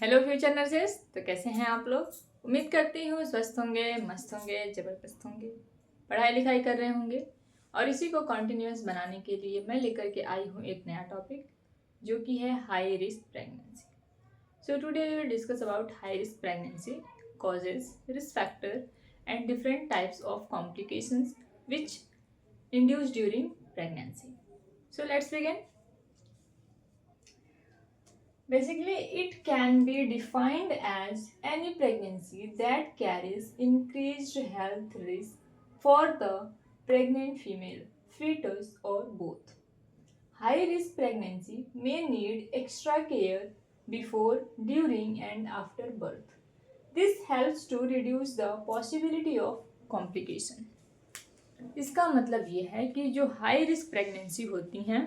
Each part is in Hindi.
Hello future nurses. तो कैसे हैं आप लोग? उम्मीद करती हूँ स्वस्थ होंगे, मस्त होंगे, ज़बरदस्त होंगे, पढ़ाई लिखाई कर रहे होंगे। और इसी को कंटिन्यूअस बनाने के लिए मैं लेकर के आई हूँ एक नया टॉपिक, जो कि है high risk pregnancy. So today we will discuss about high risk pregnancy, causes, risk factor and different types of complications which induce during pregnancy. So let's begin. Basically, it can be defined as any pregnancy that carries increased health risk for the pregnant female, fetus, or both. High risk pregnancy may need extra care before, during, and after birth. This helps to reduce the possibility of complication. इसका मतलब ये है कि जो हाई रिस्क प्रेगनेंसी होती हैं,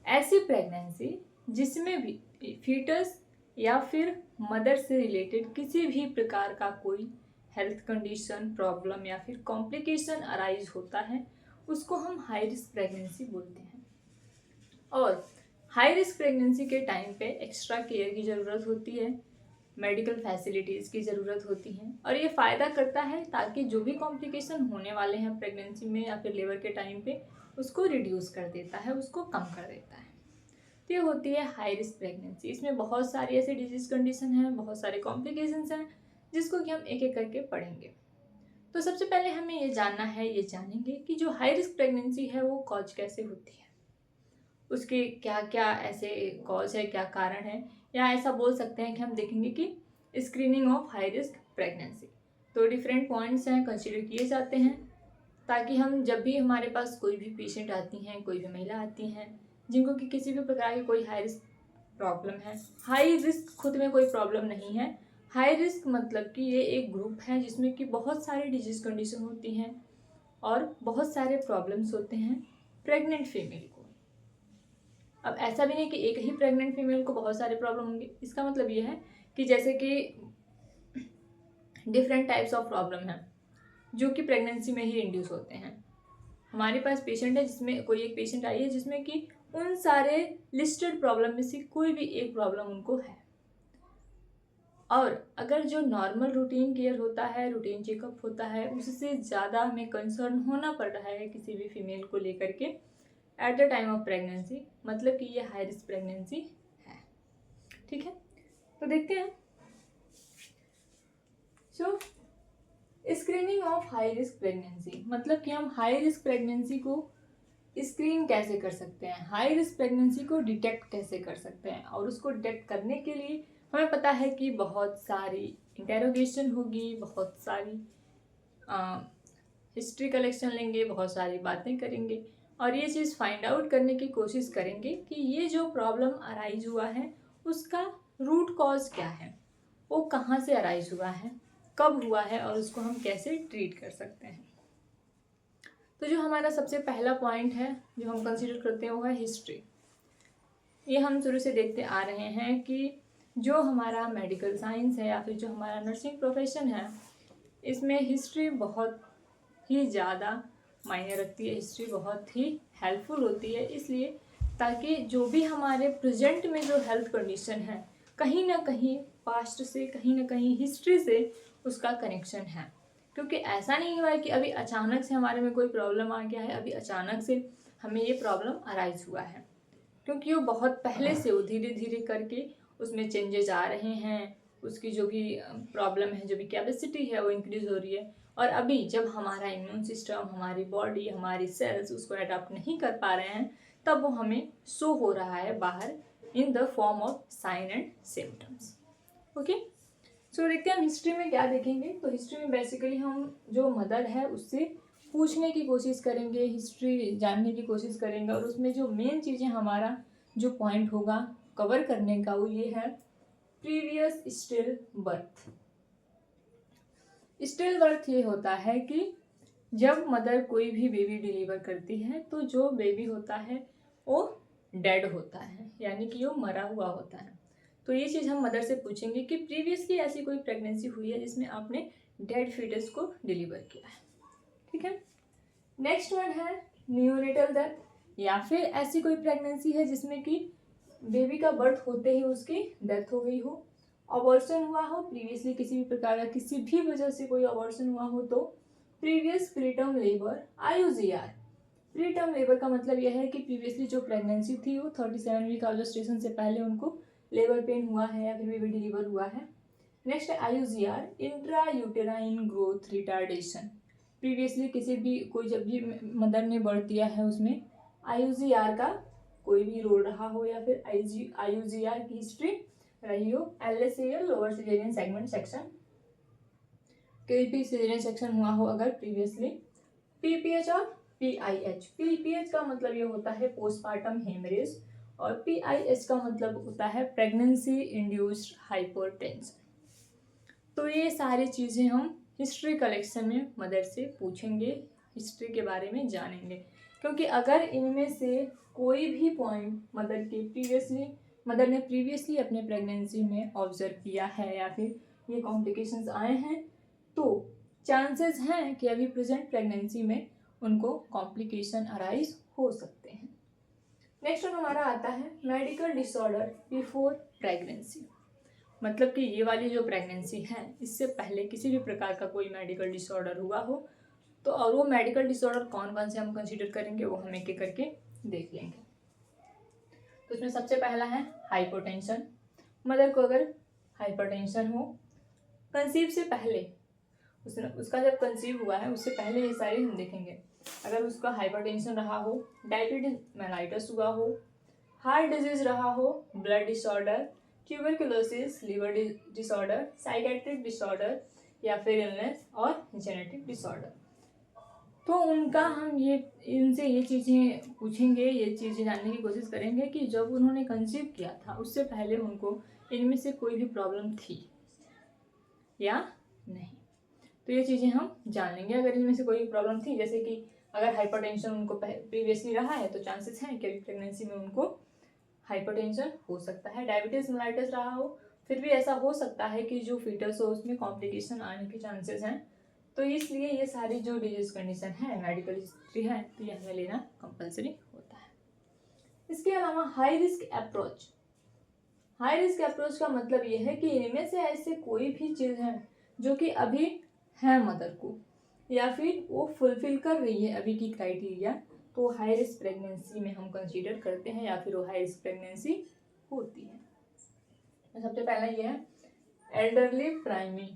ऐसी प्रेगनेंसी जिसमें भी फीटस या फिर मदर से रिलेटेड किसी भी प्रकार का कोई हेल्थ कंडीशन, प्रॉब्लम या फिर कॉम्प्लिकेशन अराइज होता है, उसको हम हाई रिस्क प्रेगनेंसी बोलते हैं. और हाई रिस्क प्रेगनेंसी के टाइम पे एक्स्ट्रा केयर की ज़रूरत होती है, मेडिकल फैसिलिटीज़ की ज़रूरत होती हैं, और ये फ़ायदा करता है ताकि जो भी कॉम्प्लिकेशन होने वाले हैं प्रेगनेंसी में या फिर लेबर के टाइम पे, उसको रिड्यूस कर देता है, उसको कम कर देता है. तो ये होती है हाई रिस्क प्रेगनेंसी. इसमें बहुत सारी ऐसी डिजीज़ कंडीशन हैं, बहुत सारे कॉम्प्लिकेशंस हैं, जिसको कि हम एक एक करके पढ़ेंगे. तो सबसे पहले हमें ये जानना है, ये जानेंगे कि जो हाई रिस्क प्रेगनेंसी है वो कॉज कैसे होती है, उसके क्या क्या ऐसे कॉज है, क्या कारण है, या ऐसा बोल सकते हैं कि हम देखेंगे कि screening of high risk pregnancy. तो डिफरेंट पॉइंट्स हैं, कंसिडर किए जाते हैं, ताकि हम जब भी हमारे पास कोई भी पेशेंट आती हैं, कोई भी महिला आती हैं जिनको कि किसी भी प्रकार की कोई हाई रिस्क प्रॉब्लम है. हाई रिस्क खुद में कोई प्रॉब्लम नहीं है. हाई रिस्क मतलब कि ये एक ग्रुप है जिसमें कि बहुत सारी डिजीज कंडीशन होती हैं और बहुत सारे प्रॉब्लम्स होते हैं प्रेग्नेंट फीमेल को. अब ऐसा भी नहीं कि एक ही प्रेग्नेंट फीमेल को बहुत सारे प्रॉब्लम होंगे. इसका मतलब ये है कि जैसे कि डिफरेंट टाइप्स ऑफ प्रॉब्लम हैं जो कि प्रेगनेंसी में ही इंड्यूस होते हैं. हमारे पास पेशेंट है, जिसमें कोई एक पेशेंट आई है जिसमें कि उन सारे लिस्टेड प्रॉब्लम में से कोई भी एक प्रॉब्लम उनको है. और अगर जो नॉर्मल रूटीन केयर होता है, रूटीन चेकअप होता है, उससे ज़्यादा हमें कंसर्न होना पड़ रहा है किसी भी फीमेल को लेकर के at the time of pregnancy, मतलब कि ये हाई रिस्क प्रेगनेंसी है. ठीक है, तो देखते हैं. So screening of high risk pregnancy मतलब कि हम हाई रिस्क प्रेगनेंसी को स्क्रीन कैसे कर सकते हैं, हाई रिस्क प्रेगनेंसी को डिटेक्ट कैसे कर सकते हैं. और उसको डिटेक्ट करने के लिए हमें पता है कि बहुत सारी इंटेरोगेशन होगी, बहुत सारी हिस्ट्री कलेक्शन लेंगे, बहुत सारी बातें करेंगे और ये चीज़ फाइंड आउट करने की कोशिश करेंगे कि ये जो प्रॉब्लम अराइज हुआ है उसका रूट कॉज क्या है, वो कहाँ से अराइज हुआ है, कब हुआ है, और उसको हम कैसे ट्रीट कर सकते हैं. तो जो हमारा सबसे पहला पॉइंट है जो हम कंसीडर करते हैं वो है हिस्ट्री. ये हम शुरू से देखते आ रहे हैं कि जो हमारा मेडिकल साइंस है या फिर जो हमारा नर्सिंग प्रोफेशन है, इसमें हिस्ट्री बहुत ही ज़्यादा मायने रखती है. हिस्ट्री बहुत ही हेल्पफुल होती है, इसलिए ताकि जो भी हमारे प्रेजेंट में जो हेल्थ कंडीशन है, कहीं ना कहीं पास्ट से, कहीं ना कहीं हिस्ट्री से उसका कनेक्शन है. क्योंकि ऐसा नहीं हुआ है कि अभी अचानक से हमारे में कोई प्रॉब्लम आ गया है, अभी अचानक से हमें ये प्रॉब्लम अराइज हुआ है, क्योंकि वो बहुत पहले से वो धीरे धीरे करके उसमें चेंजेस आ रहे हैं. उसकी जो भी प्रॉब्लम है, जो भी कैपेसिटी है, वो इंक्रीज हो रही है. और अभी जब हमारा इम्यून सिस्टम, हमारी बॉडी, हमारी सेल्स उसको अडॉप्ट नहीं कर पा रहे हैं, तब वो हमें शो हो रहा है बाहर in the form of sign and symptoms. Okay, so देखते हैं हम हिस्ट्री में क्या देखेंगे. तो हिस्ट्री में बेसिकली हम जो मदर है उससे पूछने की कोशिश करेंगे, हिस्ट्री जानने की कोशिश करेंगे, और उसमें जो मेन चीज़ें हमारा जो पॉइंट होगा कवर करने का वो ये है previous still birth. Still birth ये होता है कि जब मदर कोई भी बेबी डिलीवर करती है तो जो बेबी होता है वो डेड होता है, यानी कि वो मरा हुआ होता है. तो ये चीज़ हम मदर से पूछेंगे कि प्रीवियसली ऐसी कोई प्रेगनेंसी हुई है जिसमें आपने डेड फीटस को डिलीवर किया है. ठीक है, नेक्स्ट वन है न्यूनेटल डेथ, या फिर ऐसी कोई प्रेगनेंसी है जिसमें कि बेबी का बर्थ होते ही उसकी डेथ हो गई हो. अबॉर्शन हुआ हो, प्रीवियसली किसी भी प्रकार का किसी भी वजह से कोई अबॉर्शन हुआ हो तो previous preterm labour IUGR। Preterm labour का मतलब यह है कि प्रीवियसली जो प्रेगनेंसी थी वो 37 वीक ऑब्जर्वेशन से पहले उनको लेबर पेन हुआ है या फिर बेबी डिलीवर हुआ है। नेक्स्ट है IUGR, intra uterine growth retardation. Previously किसी भी कोई जब भी मदर ने बर्थ दिया है उसमें IUGR का कोई भी रोल रहा हो या फिर IUGR की हिस्ट्री रही हो। LSAL lower caesarean segment section, कोई भी सिजेरियन सेक्शन हुआ हो अगर प्रीवियसली। PPH और PIH। PPH का मतलब ये होता है पोस्टमार्टम हेमरेज और PIH का मतलब होता है प्रेगनेंसी इंड्यूस्ड हाइपरटेंशन। तो ये सारी चीज़ें हम हिस्ट्री कलेक्शन में मदर से पूछेंगे, हिस्ट्री के बारे में जानेंगे, क्योंकि अगर इनमें से कोई भी पॉइंट मदर ने प्रीवियसली अपने प्रेगनेंसी में ऑब्जर्व किया है या फिर ये कॉम्प्लिकेशंस आए हैं तो चांसेस हैं कि अभी प्रेजेंट प्रेगनेंसी में उनको कॉम्प्लिकेशन अराइज हो सकते हैं। नेक्स्ट हमारा आता है मेडिकल डिसऑर्डर बिफोर प्रेगनेंसी। मतलब कि ये वाली जो प्रेगनेंसी है इससे पहले किसी भी प्रकार का कोई मेडिकल डिसऑर्डर हुआ हो तो, और वो मेडिकल डिसऑर्डर कौन कौन से हम कंसीडर करेंगे वो हम एक एक करके देख लेंगे। तो इसमें सबसे पहला है हाइपोटेंशन। मदर को अगर हाइपरटेंशन हो कंसीव से पहले, उसका जब कंसीव हुआ है उससे पहले ये सारे हम देखेंगे। अगर उसका हाइपरटेंशन रहा हो, डायबिटीज मेलाइटस हुआ हो, हार्ट डिजीज रहा हो, blood disorder, tuberculosis, liver disorder, psychiatric disorder या फिर इलनेस और जेनेटिक डिसऑर्डर, तो उनका हम इनसे ये चीज़ें पूछेंगे, ये चीज़ें जानने की कोशिश करेंगे कि जब उन्होंने कंसीव किया था उससे पहले उनको इनमें से कोई भी प्रॉब्लम थी या नहीं। तो ये चीज़ें हम जान लेंगे। अगर इनमें से कोई प्रॉब्लम थी, जैसे कि अगर हाइपरटेंशन उनको प्रीवियसली रहा है तो चांसेस हैं कि प्रेगनेंसी में उनको हाइपरटेंशन हो सकता है। डायबिटीज मेलाइटस रहा हो, फिर भी ऐसा हो सकता है कि जो फीटस हो उसमें कॉम्प्लिकेशन आने के चांसेस हैं। तो इसलिए ये सारी जो डिजीज कंडीशन है, मेडिकल हिस्ट्री है, तो ये हमें लेना कंपलसरी होता है। इसके अलावा high risk approach. High risk approach का मतलब ये है कि इनमें से ऐसे कोई भी चीज़ है जो कि अभी है मदर को या फिर वो फुलफिल कर रही है अभी की क्राइटेरिया, तो हाई रिस्क प्रेगनेंसी में हम कंसीडर करते हैं या फिर वो हाई रिस्क प्रेगनेंसी होती है। तो सबसे पहला ये है एल्डरली प्राइमी।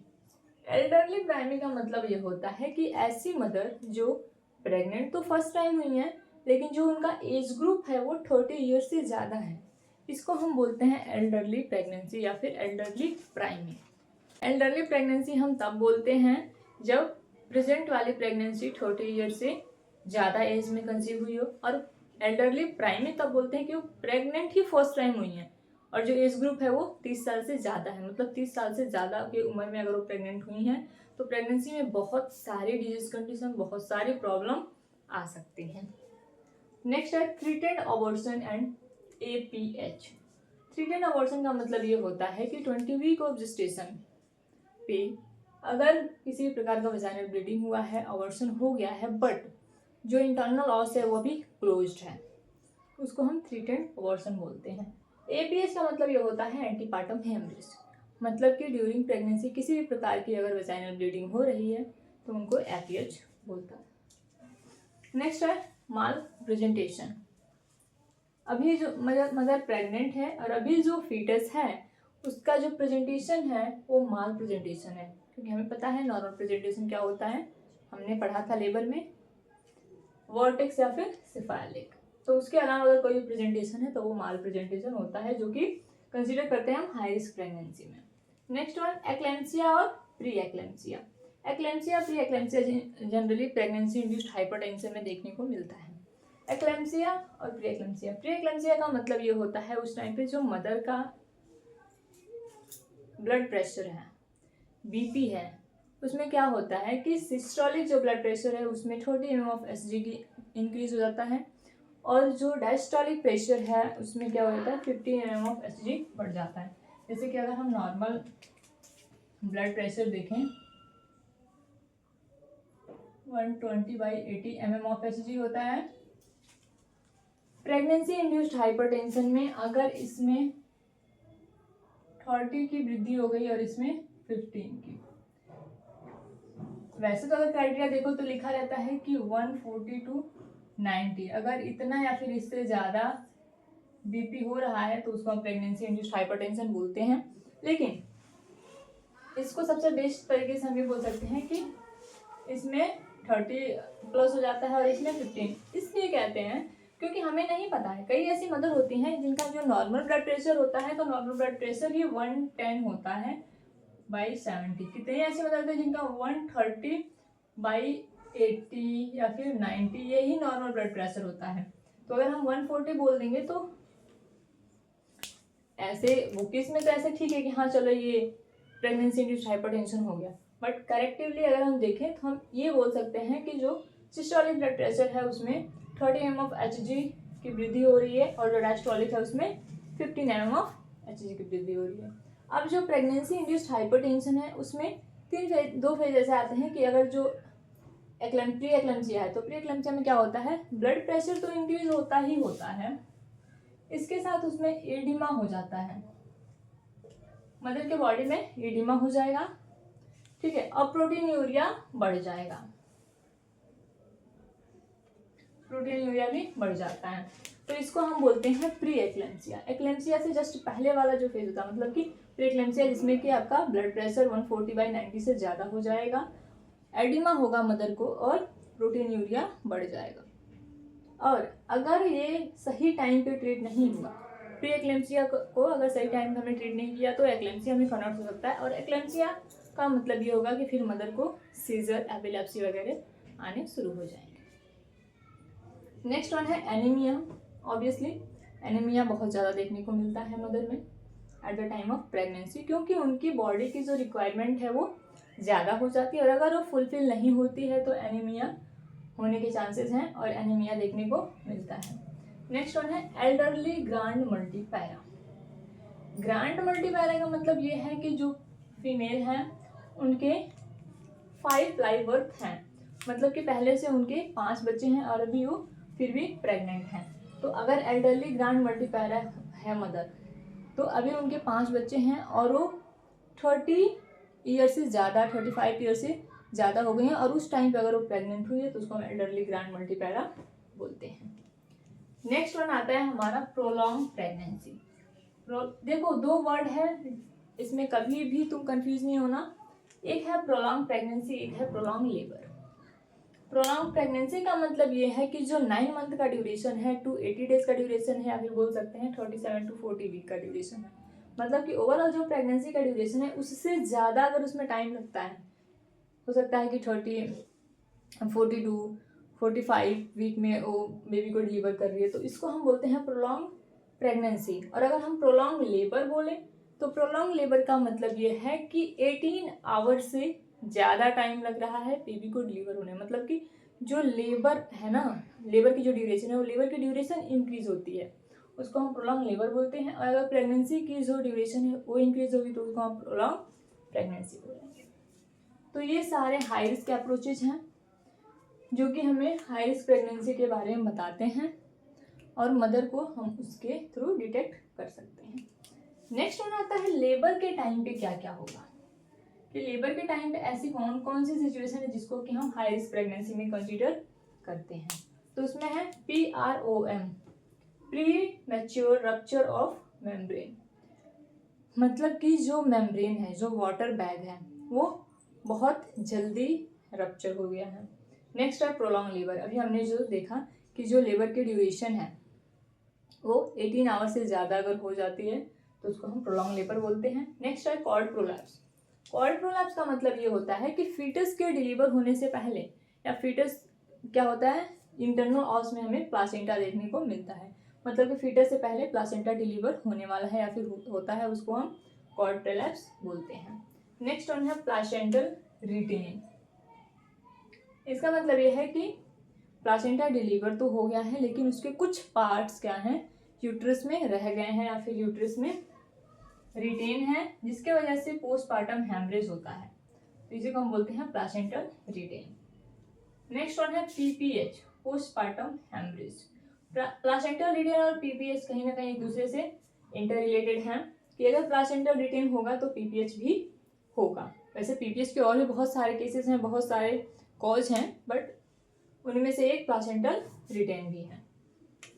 एल्डरली प्राइमी का मतलब ये होता है कि ऐसी मदर जो प्रेग्नेंट तो फर्स्ट टाइम हुई है लेकिन जो उनका एज ग्रुप है वो 30 ईयर्स से ज़्यादा है, इसको हम बोलते हैं एल्डरली प्रेगनेंसी या फिर एल्डरली प्राइमी। एल्डरली प्रेगनेंसी हम तब बोलते हैं जब प्रेजेंट वाली प्रेगनेंसी 30 ईयर से ज़्यादा एज में कंसीव हुई हो, और एल्डरली प्राइमी तब बोलते हैं कि वो प्रेग्नेंट ही फर्स्ट टाइम हुई हैं और जो एज ग्रुप है वो 30 साल से ज़्यादा है। मतलब 30 साल से ज़्यादा की उम्र में अगर वो प्रेग्नेंट हुई हैं तो प्रेगनेंसी में बहुत सारी डिजीज कंडीशन, बहुत सारी प्रॉब्लम आ सकती हैं। नेक्स्ट है थ्रीटेंड अबॉर्शन एंड APH। थ्रीटेंड अबॉर्शन का मतलब ये होता है कि 20 वीक ऑफ जेस्टेशन पे अगर किसी भी प्रकार का वजाइनल ब्लीडिंग हुआ है, अबॉर्शन हो गया है, बट जो इंटरनल ऑस है वो भी क्लोज्ड है, उसको हम थ्रीटेंड अबॉर्शन बोलते हैं। APH का मतलब ये होता है एंटीपार्टम हेमरेज। मतलब कि ड्यूरिंग प्रेगनेंसी किसी भी प्रकार की अगर वजाइनल ब्लीडिंग हो रही है तो उनको APH बोलता है। नेक्स्ट है माल प्रेजेंटेशन। अभी जो मदर प्रेग्नेंट है और अभी जो फीटस है उसका जो प्रेजेंटेशन है वो माल प्रेजेंटेशन है, क्योंकि हमें पता है नॉर्मल प्रेजेंटेशन क्या होता है, हमने पढ़ा था लेबर में, वर्टेक्स या फिर सिफालिक। तो उसके अलावा अगर कोई प्रेजेंटेशन है तो वो माल प्रेजेंटेशन होता है, जो कि कंसीडर करते हैं हम हाई रिस्क प्रेगनेंसी में। नेक्स्ट वन एक्लेम्सिया और pre eclampsia. Eclampsia pre eclampsia generally pregnancy induced hypertension में देखने को मिलता है। एक्लेम्सिया और प्री एक्लेम्सिया। प्री एक्लेम्सिया का मतलब ये होता है उस टाइम पे जो मदर का ब्लड प्रेशर है, BP है, उसमें क्या होता है कि सिस्टोलिक जो ब्लड प्रेशर है उसमें 30 mm ऑफ Hg की इंक्रीज हो जाता है, और जो डायस्टोलिक प्रेशर है उसमें क्या हो जाता है 50 mm ऑफ Hg बढ़ जाता है। जैसे कि अगर हम नॉर्मल ब्लड प्रेशर देखें 120/80 mm ऑफ Hg होता है। प्रेगनेंसी इंड्यूस्ड हाइपरटेंशन में अगर इसमें 30 की वृद्धि हो गई और इसमें 15 की। वैसे तो अगर क्राइटेरिया देखो तो लिखा रहता है कि 140 to 90, अगर इतना या फिर इससे ज़्यादा बीपी हो रहा है तो उसको हम प्रेगनेंसी इंड्यूस्ड हाइपरटेंशन बोलते हैं। लेकिन इसको सबसे बेस्ट तरीके से हम ये बोल सकते हैं कि इसमें 30 प्लस हो जाता है और इसमें 15 इसलिए कहते हैं क्योंकि हमें नहीं पता है। कई ऐसी मदर होती हैं जिनका जो नॉर्मल ब्लड प्रेशर होता है तो नॉर्मल ब्लड प्रेशर ही 110 होता है बाई 70। कितने ऐसे मदर होते हैं जिनका 130 बाई 80 या फिर 90 यही नॉर्मल ब्लड प्रेशर होता है। तो अगर हम 140 बोल देंगे तो ऐसे बुकिस में तो ऐसे ठीक है कि हाँ चलो ये प्रेगनेंसी इंड्यूस्ड हाइपरटेंशन हो गया, बट करेक्टिवली अगर हम देखें तो हम ये बोल सकते हैं कि जो सिस्टोलिक ब्लड प्रेशर है उसमें 30 mm of Hg की वृद्धि हो रही है और जो डायस्टोलिक है उसमें 15 mm of Hg की वृद्धि हो रही है। अब जो प्रेगनेंसी इंड्यूस्ड हाइपरटेंशन है उसमें दो फेज ऐसे आते हैं कि अगर जो प्री एक्लम्सिया है तो प्री एक्लम्सिया में क्या होता है, ब्लड प्रेशर तो इंक्रीज होता ही होता है, इसके साथ उसमें एडिमा हो जाता है, मदर के बॉडी में एडिमा हो जाएगा, ठीक है, और प्रोटीन यूरिया बढ़ जाएगा, प्रोटीन यूरिया भी बढ़ जाता है। तो इसको हम बोलते हैं प्री एक्लेम्सिया। एक्लेम्सिया से जस्ट पहले वाला जो फेज होता है मतलब कि प्री एक्लेम्सिया जिसमें कि आपका ब्लड प्रेशर 140/90 से ज़्यादा हो जाएगा, एडिमा होगा मदर को और प्रोटीन यूरिया बढ़ जाएगा। और अगर ये सही टाइम पे ट्रीट नहीं हुआ, प्री एक्लेम्सिया को अगर सही टाइम पे हमने ट्रीट नहीं किया तो एक्लेम्सिया में कन्वर्ट हो सकता है और एक्लेम्सिया का मतलब ये होगा कि फिर मदर को सीजर एपिलेप्सी वगैरह आने शुरू हो जाएंगे। नेक्स्ट वन है एनीमिया। ऑब्वियसली एनीमिया बहुत ज़्यादा देखने को मिलता है मदर में at the time of pregnancy, क्योंकि उनकी बॉडी की जो रिक्वायरमेंट है वो ज़्यादा हो जाती है और अगर वो फुलफिल नहीं होती है तो एनीमिया होने के चांसेस हैं और एनीमिया देखने को मिलता है। नेक्स्ट वन है elderly grand multipara. Grand multipara का मतलब ये है कि जो फीमेल हैं उनके 5 लाइव बर्थ हैं, मतलब कि पहले से उनके 5 बच्चे हैं और अभी वो फिर भी प्रेग्नेंट हैं। तो अगर एल्डरली ग्रांड मल्टीपैरा है मदर तो अभी उनके 5 बच्चे हैं और वो 30 ईयर से ज़्यादा 35 ईयर से ज़्यादा हो गई हैं और उस टाइम पे अगर वो प्रेग्नेंट हुई है तो उसको हम एल्डरली ग्रांड मल्टीपैरा बोलते हैं। नेक्स्ट वन आता है हमारा प्रोलॉन्ग प्रेगनेंसी। देखो 2 वर्ड है, इसमें कभी भी तुम कंफ्यूज नहीं होना, एक है प्रोलॉन्ग प्रेगनेंसी, एक है प्रोलॉन्ग लेबर। प्रोलॉन्ग प्रेगनेंसी का मतलब ये है कि जो 9 मंथ का ड्यूरेशन है टू 80 डेज का ड्यूरेशन है या फिर बोल सकते हैं 37 to 40 वीक का ड्यूरेशन है, मतलब कि ओवरऑल जो प्रेगनेंसी का ड्यूरेशन है उससे ज़्यादा अगर उसमें टाइम लगता है, हो सकता है कि 42-45 वीक में वो बेबी को डिलीवर कर रही है, तो इसको हम बोलते हैं प्रोलॉन्ग प्रेगनेंसी। और अगर हम प्रोलॉन्ग लेबर बोले तो प्रोलॉन्ग लेबर का मतलब ये है कि 18 आवर से ज़्यादा टाइम लग रहा है बेबी को डिलीवर होने, मतलब कि जो लेबर है ना, लेबर की जो ड्यूरेशन है वो लेबर की ड्यूरेशन इंक्रीज होती है, उसको हम प्रोलॉन्ग लेबर बोलते हैं। और अगर प्रेगनेंसी की जो ड्यूरेशन है वो इंक्रीज होगी तो उसको हम प्रोलॉन्ग प्रेगनेंसी बोलेंगे। तो ये सारे हाई रिस्क अप्रोचेज हैं जो कि हमें हाई रिस्क प्रेगनेंसी के बारे में बताते हैं और मदर को हम उसके थ्रू डिटेक्ट कर सकते हैं। नेक्स्ट वन आता है लेबर के टाइम पे क्या क्या होगा, कि लेबर के टाइम पे ऐसी कौन कौन सी सिचुएशन है जिसको कि हम हाई रिस्क प्रेगनेंसी में कंसीडर करते हैं। तो उसमें है PROM, pre mature rupture of membrane, मतलब कि जो मेम्ब्रेन है, जो वाटर बैग है वो बहुत जल्दी रप्चर हो गया है। नेक्स्ट है प्रोलॉन्ग लेबर, अभी हमने जो देखा कि जो लेबर की ड्यूरेशन है वो 18 आवर से ज़्यादा अगर हो जाती है तो उसको हम प्रोलॉन्ग लेबर बोलते हैं। नेक्स्ट है कॉर्ड प्रोलैप्स। कॉर्ड प्रोलैप्स का मतलब ये होता है कि फीटस के डिलीवर होने से पहले, या फीटस क्या होता है, इंटरनल ऑस में हमें प्लासेंटा देखने को मिलता है, मतलब कि फीटस से पहले प्लासेंटा डिलीवर होने वाला है या फिर होता है, उसको हम कॉर्ड प्रोलैप्स बोलते हैं। नेक्स्ट वन है प्लासेंटल रिटेन। इसका मतलब ये है कि प्लासेंटा डिलीवर तो हो गया है लेकिन उसके कुछ पार्ट्स क्या हैं, यूट्रस में रह गए हैं या फिर यूट्रस में रिटेन है, जिसके वजह से पोस्टपार्टम हैमरेज होता है, तो इसे को हम बोलते हैं प्लासेंटल रिटेन। नेक्स्ट वन है PPH, postpartum haemorrhage. Placental retain और PPH कहीं ना कहीं एक दूसरे से इंटर रिलेटेड हैं, कि अगर प्लासेंटा रिटेन होगा तो पीपीएच भी होगा। वैसे पीपीएच के और भी बहुत सारे केसेस हैं, बहुत सारे कॉज हैं, बट उनमें से एक प्लासेंटल रिटेन भी है।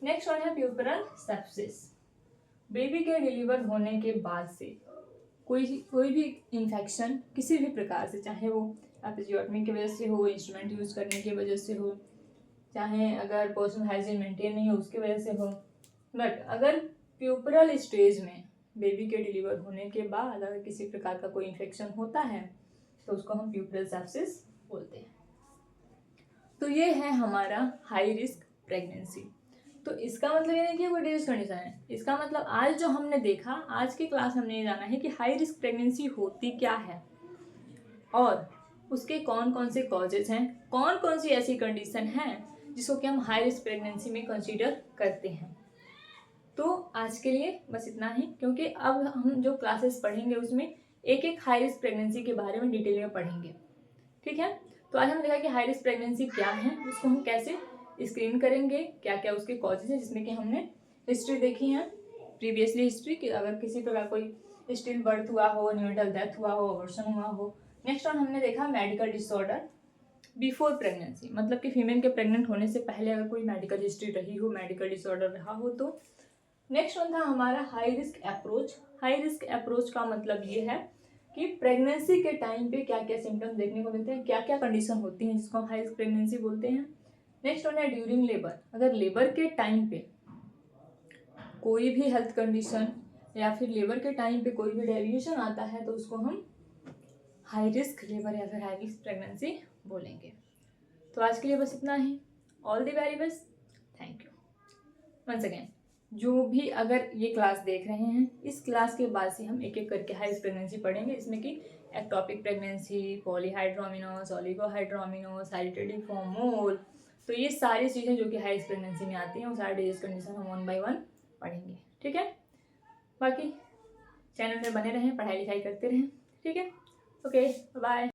नेक्स्ट वन है प्यूपरल सेप्सिस। बेबी के डिलीवर होने के बाद से कोई भी इन्फेक्शन किसी भी प्रकार से, चाहे वो एपिजियोटमी की वजह से हो, इंस्ट्रूमेंट यूज़ करने की वजह से हो, चाहे अगर पर्सनल हाइजीन मेंटेन नहीं हो उसकी वजह से हो, बट अगर प्यूपरल स्टेज में बेबी के डिलीवर होने के बाद अगर किसी प्रकार का कोई इन्फेक्शन होता है तो उसको हम प्यूपरल सेप्सिस बोलते हैं। तो ये है हमारा हाई रिस्क प्रेगनेंसी। तो इसका मतलब ये नहीं कि कोई डिजीज कंडीशन है, इसका मतलब आज जो हमने देखा, आज की क्लास हमने ये जाना है कि हाई रिस्क प्रेगनेंसी होती क्या है और उसके कौन कौन से कॉजेज हैं, कौन कौन सी ऐसी कंडीशन है जिसको कि हम हाई रिस्क प्रेगनेंसी में कंसीडर करते हैं। तो आज के लिए बस इतना ही, क्योंकि अब हम जो क्लासेस पढ़ेंगे उसमें एक एक हाई रिस्क प्रेगनेंसी के बारे में डिटेल में पढ़ेंगे, ठीक है। तो आज हम देखा कि हाई रिस्क प्रेगनेंसी क्या है, उसको हम कैसे स्क्रीन करेंगे, क्या क्या उसके कॉजेज हैं, जिसमें कि हमने हिस्ट्री देखी है, प्रीवियसली हिस्ट्री कि अगर किसी प्रकार कोई स्टिल बर्थ हुआ हो, न्यूनेटल डेथ हुआ हो, अबॉर्शन हुआ हो। नेक्स्ट वन हमने देखा मेडिकल डिसऑर्डर बिफोर प्रेगनेंसी, मतलब कि फीमेल के प्रेग्नेंट होने से पहले अगर कोई मेडिकल हिस्ट्री रही हो, मेडिकल डिसऑर्डर रहा हो तो। नेक्स्ट वन था हमारा high risk approach. High risk approach का मतलब ये है कि प्रेगनेंसी के टाइम पे क्या क्या सिम्टम्स देखने को मिलते हैं, क्या क्या कंडीशन होती हैं जिसको हम हाई रिस्क प्रेगनेंसी बोलते हैं। नेक्स्ट वन है ड्यूरिंग लेबर, अगर लेबर के टाइम पे कोई भी हेल्थ कंडीशन या फिर लेबर के टाइम पे कोई भी डेविएशन आता है तो उसको हम हाई रिस्क लेबर या फिर हाई रिस्क प्रेगनेंसी बोलेंगे। तो आज के लिए बस इतना ही। All the very best, thank you once again. जो भी अगर ये क्लास देख रहे हैं, इस क्लास के बाद से हम एक एक करके हाई रिस्क प्रेगनेंसी पढ़ेंगे, जिसमें कि एक्टोपिक प्रेगनेंसी, पॉलीहाइड्रोमिनोस, ओलिगोहाइड्रोमिनोस, हाइड्रोडिफॉर्मोल, तो ये सारी चीज़ें जो कि हाई रिस्क प्रेगनेंसी में आती हैं वो सारी डिजीज कंडीशन हम 1 बाय 1 पढ़ेंगे, ठीक है। बाकी चैनल में बने रहें, पढ़ाई लिखाई करते रहें, ठीक है। Okay, bye.